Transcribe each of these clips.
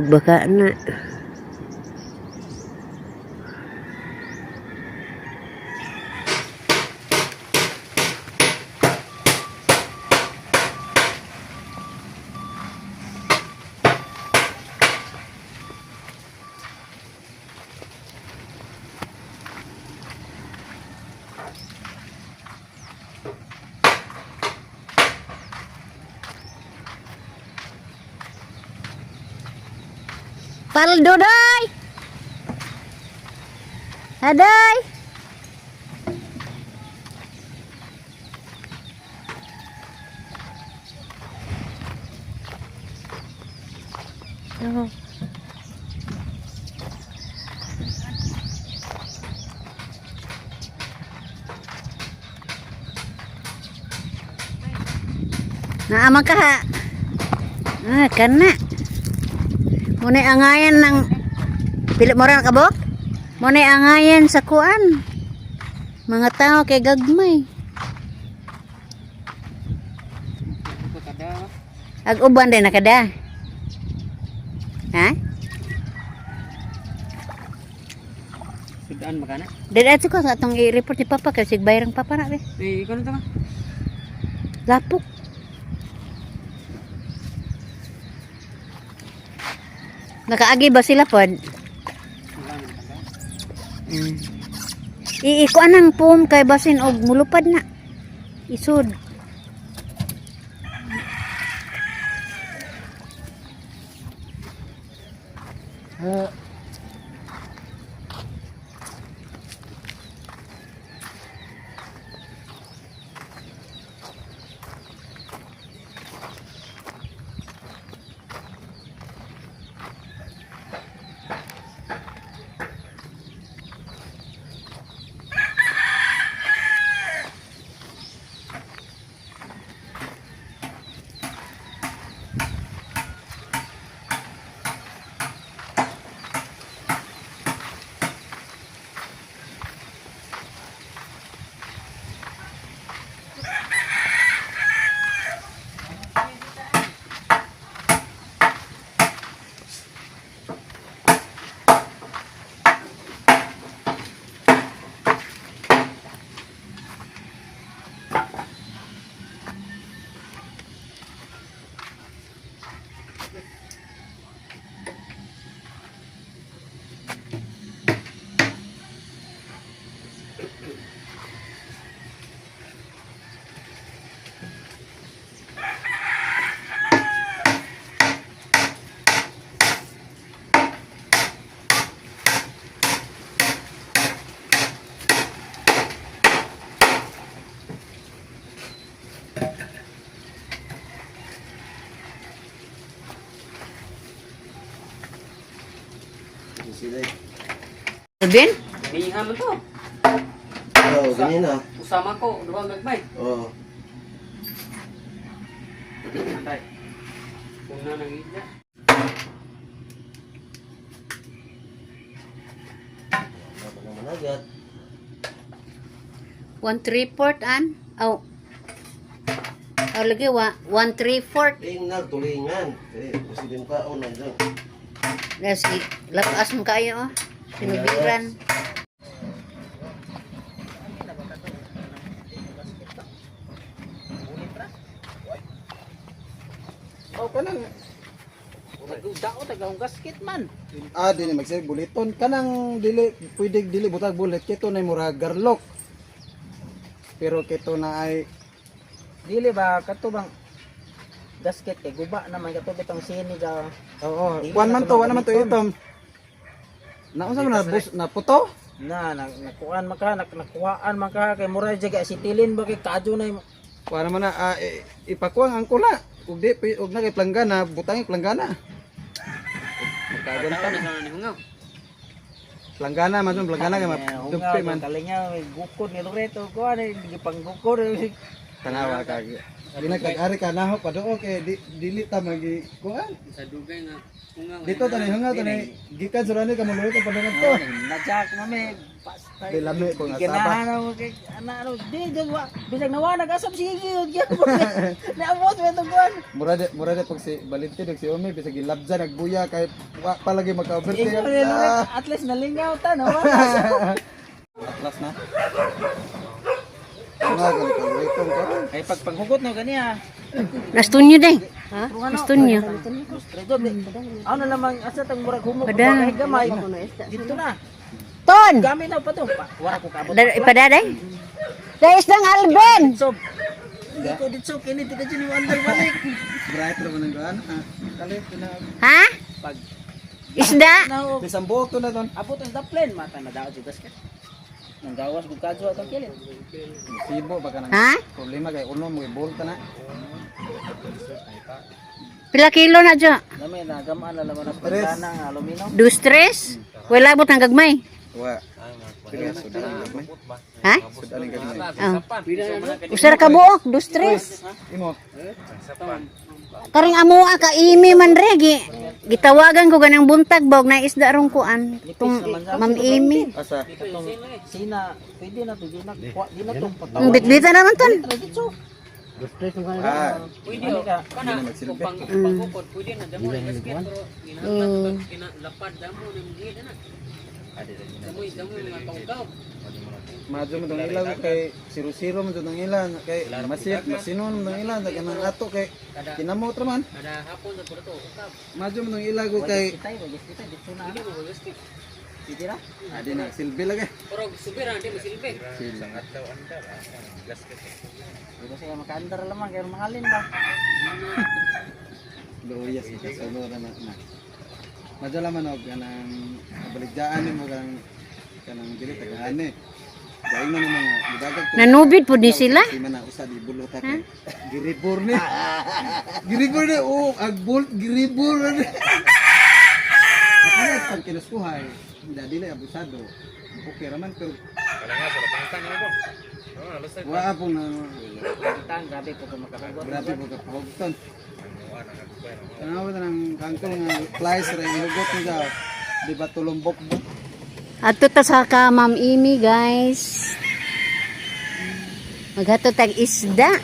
Ug baka na. Paldo day. Haday. Oh. Naamang ka ha. Kana. Muna'y angayan ng pilit mo rin kabok? Muna'y angayan sa kuan. Mga tao kay gagmay. Ag-uban din nakada. Ha? Sudaan makana? Dito ko sa atong i-report si Papa kasi bayrang Papa na. Ikaw na tama? Lapok. Nakaagi ba sila pod? Iikuan ang pum kay basin og mulupad na. Isud. Ben? Biha mo to. Oo, ganyan na. Usama ko, duwang gagmay. Oo. Antay. Kung na nang ida. Ano naman agad? 1/3 an? Oh. Oh lagi 1/3. Tingnan, tulingan. Kasi din ka, na dyan. Nasi lakas mo kayo oh. Sinubiran. Oh, kanang dao taga gasket man. Dili magsay buliton kanang dili pwede dili butag bulit kito na mura garlok. Pero kito na ay Dili ba kato bang gasket kay guba naman kato bitong sini ga. oo, one man to itom. Naunsa man na bus na puto? Nakuan maka nakuhaan maka kay mura jaga sitilin ba kay kadyo na Para man na ipakuang ang kula. Ug di ug na kay planggana, butang planggana. magkaganta na sa ni hungaw. Planggana man planggana kay mapdugpi man. Kalinya gukod ni Loreto ko ani gipang gukod tanawa ka. Ginagkag-ari ka na ho pa do okay dili ta magi kuan. Sa dugay nga kunga. Dito tani hanga tani gikan surani ka maluloy ka padungan to. Nadyak mami. Pastay. Di lami ko nga Ganahan saba. mo kay ano di jagwa. Bisag nawa nagasab sige gyud gyud. Naabot mo itong kuan. Murade pag si Valentin ug si Omi bisag gilabza nagbuya kay wa palagi maka-overtake. At least nalingaw ta no. Atlas na. Nga gali ka luitong ka. Ay paghugot no ganiya. Nastunyo day. Ha? Nastunyo. Ano namang asa tang murag humok Padang. kahit gamay. Dito na. Ton! Gamay na pa to. Wala ko kabot. Ipadaday? Day isdang Alben! So, hindi ko dito kini tika dyan yung under balik. Bright ra man ang gaan. Kalit na. Ha? Pag Isda? na Bisang buok to na don. abot ang daplin mata na daot si basket. Nang gawas kung kadyo atong kilid. Sibo baka nang Ha? problema kay uno mo bolta na. Pila kilo na dyan? Dami na gamaan na laman ang Tres. pagdana ng aluminum. Dos tres? Wala bot ng gagmay. Wa. Sige, sudan ang gamay. Ha? Sudan ang gamay. Oh. Usara ka buok, dos tres. Imo. Karing amuha ka imi man re gitawagan ko ganang buntag bog na isda rong kuan. Tung Ma'am Imi. Asa? Itong sina, pwede na to, di na to. Ang bitbita naman ton. Traditso. Ah, Pwede Ano ka? kana magsilbi. pangukod pwede na damo ni basket pero Mm. lapad damo ni gid na. Damo mga tongkaw. madyo mo tong ilaw kay siro-siro mo tong ilan kay masinon mo tong ilan dagan ang ato kay kinamot ra man. Kada hapon sa puro to ukab. Madyo mo tong ilaw kay Kitay, wagis kita, dito na. Hindi mo basket. Pwede na. adi na silbi lagi. Pero subira hindi mo silbi. Dito siya makaandar lamang, kaya mahalin ba? Glorious ka solo na na. Madyo laman og kanang baligdaan mo kanang dili tagahani. Dahil na mga gidagag ko. Nanubid po ni sila. Di man na usa di bulot kay giribor ni. Giribor ni oh agbolt giribor. Ano pag kinuskuhay, hindi dili abusado. Okay raman pero wala po na Tang, grabe po kung makahugot. grabe po kapagton. Ano ba nang kangkol nga flies ra ihugot nga di ba tulumbok mo. Ato ta sa ka Ma'am Imi guys. Maghato tag isda.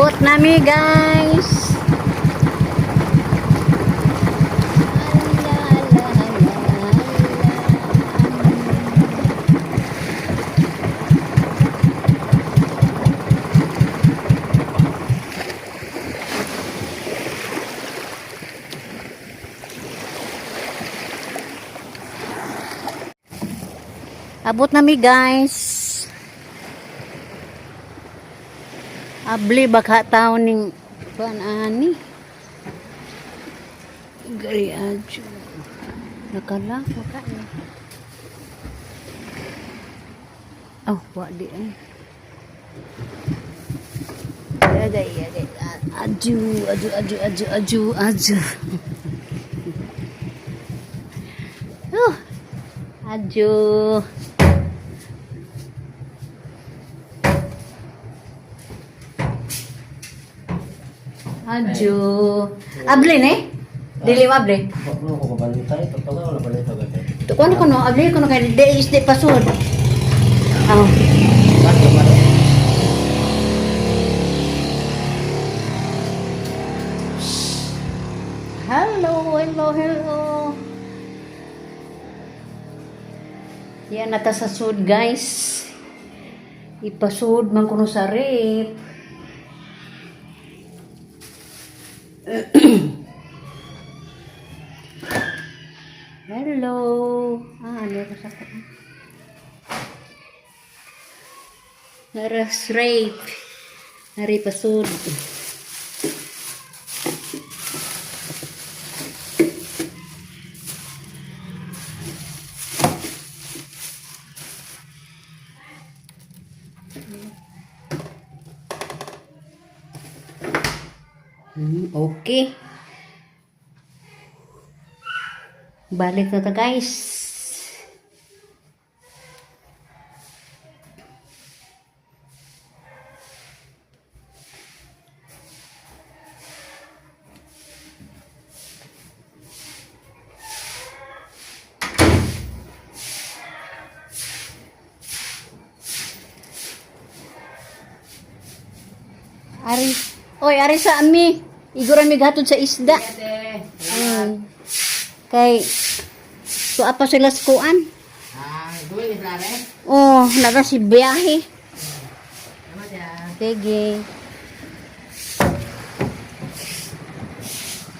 Abot nami guys. Abot nami guys. Abli baka taon ning kuan ani. Gari ajo. Nakala maka ni. Oh, wa di ay. Ada. Aju. Aju. Aju. Abli ni? Dili mo abli? Ano ko balita ito? Pag ako na balita ganda. Kuno kuno abli kuno kay di is di pasud. Oh. Hello. Yan nata sa sud guys. Ipasud man kuno sa rip. Hello. Ano ka sa ko? Naras rape. Nari pasud. Okay. Balik na ta guys. Ari sa ami. Igura mi gatod sa isda. Kay so apa sila sa kuan? Duwi na rin. Oh, naga si biyahe. Sige.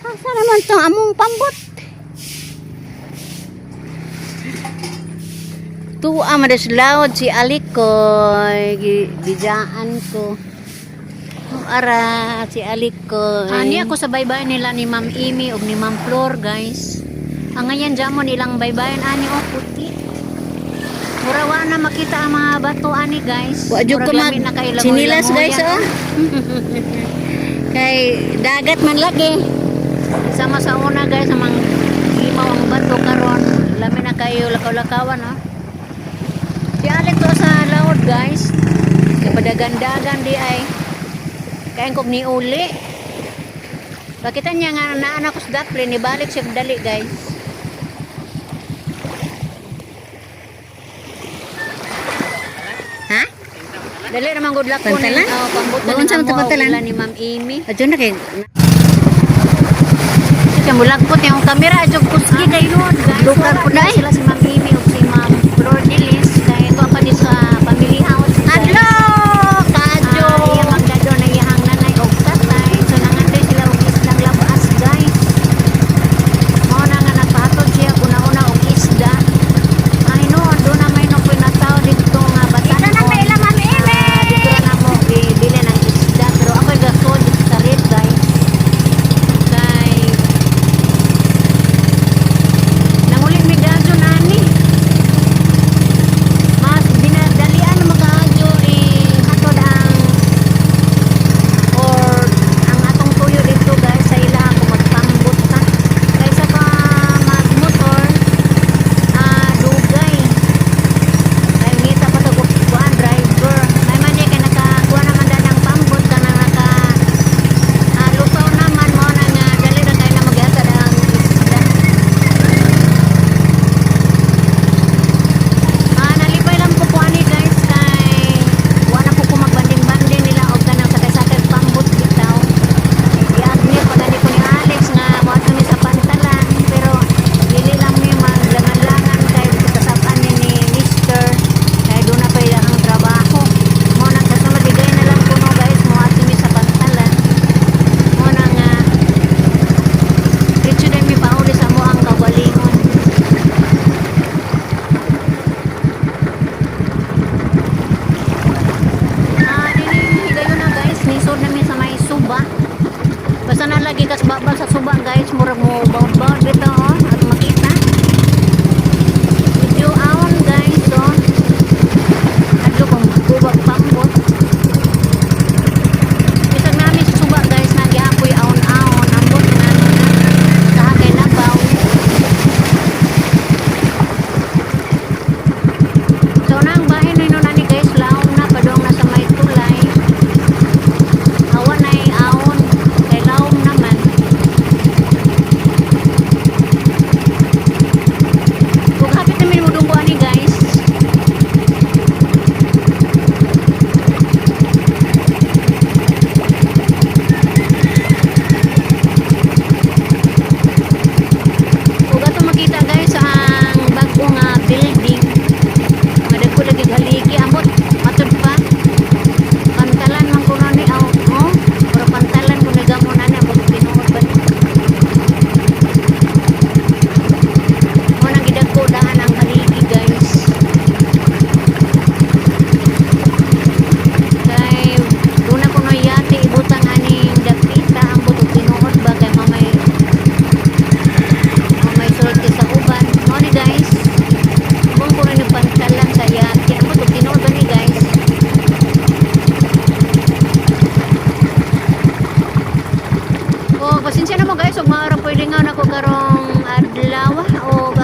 Asa naman tong among pambot? Tuwa madas laod si Alikoy. Gijaan ko. Ara si Alikoy. Ani ako sa baybayin nila ni Ma'am Amy ug ni Ma'am Flor guys. Ang ngayon jamon ilang baybayin ani o puti. Murawa na makita ang mga bato ani guys. Wa jud ko mag sinilas guys oh. Kay dagat man lagi. Sama sa una guys amang imaw ang bato karon. Lami na kayo lakaw-lakawan oh. Si Alek to sa laod guys. Kapadagandagan di ay. Kain ko ni uli. Pakita niya nga naanak ko sa dapli ni balik siya dali guys. Ha? Dali naman good luck ko ni. Oh, pambutan sa pagtalan ni Ma'am Amy. Adyo na kay. Kaya mulagpot yung kamera adyo kuski kay noon guys. Lugar po na sila si Ma'am Amy ug si Ma'am Flor Dilis kay ito pa ni sa family house. Adlo! Kadyo! Iya magdado na iyang nanay og tatay. So nangandoy sila og isdang labas guys. Mao na nga nagpahatod siya una-una og isda. Ay no, doon na may nokoy na tao dito nga batan. Ito na may Ma'am Amy. Dito na mo bili ng isda pero ako gasod sa red guys. Kay nanguli mi gadyo nani. suba. Basta na lagi kas babal sa suba guys, murag mo bawd bitaw oh, at makita. Video aon guys oh. Adlo kong kubag pambot. Bisag namin sa suba guys, nagyapoy aon-aon, ambot na sa kay nabaw. So nang bahin na yun ni guys, laong na padong na sa may tulay. Awan ay aon, kay laong naman. Kung hapit namin mo dumbuan ni guys. Kung ato makita guys ang bagong building. Madagko lagi haligi amot matud pa. Pantalan man kuno ni oh. Pero pantalan kuno gamon ana amot tinuod ba ni. Mo nang gidagko dahan ang haligi guys. Kay duna kuno yate ibutang aning dapita amot tinuod ba kay mamay sulti sa uban. Mo ni guys. Kung kuno ni pantalan sa yate amot tinuod ba ni guys. Oh, pasensya na mo guys, ug maara pwede nga nako karong adlaw o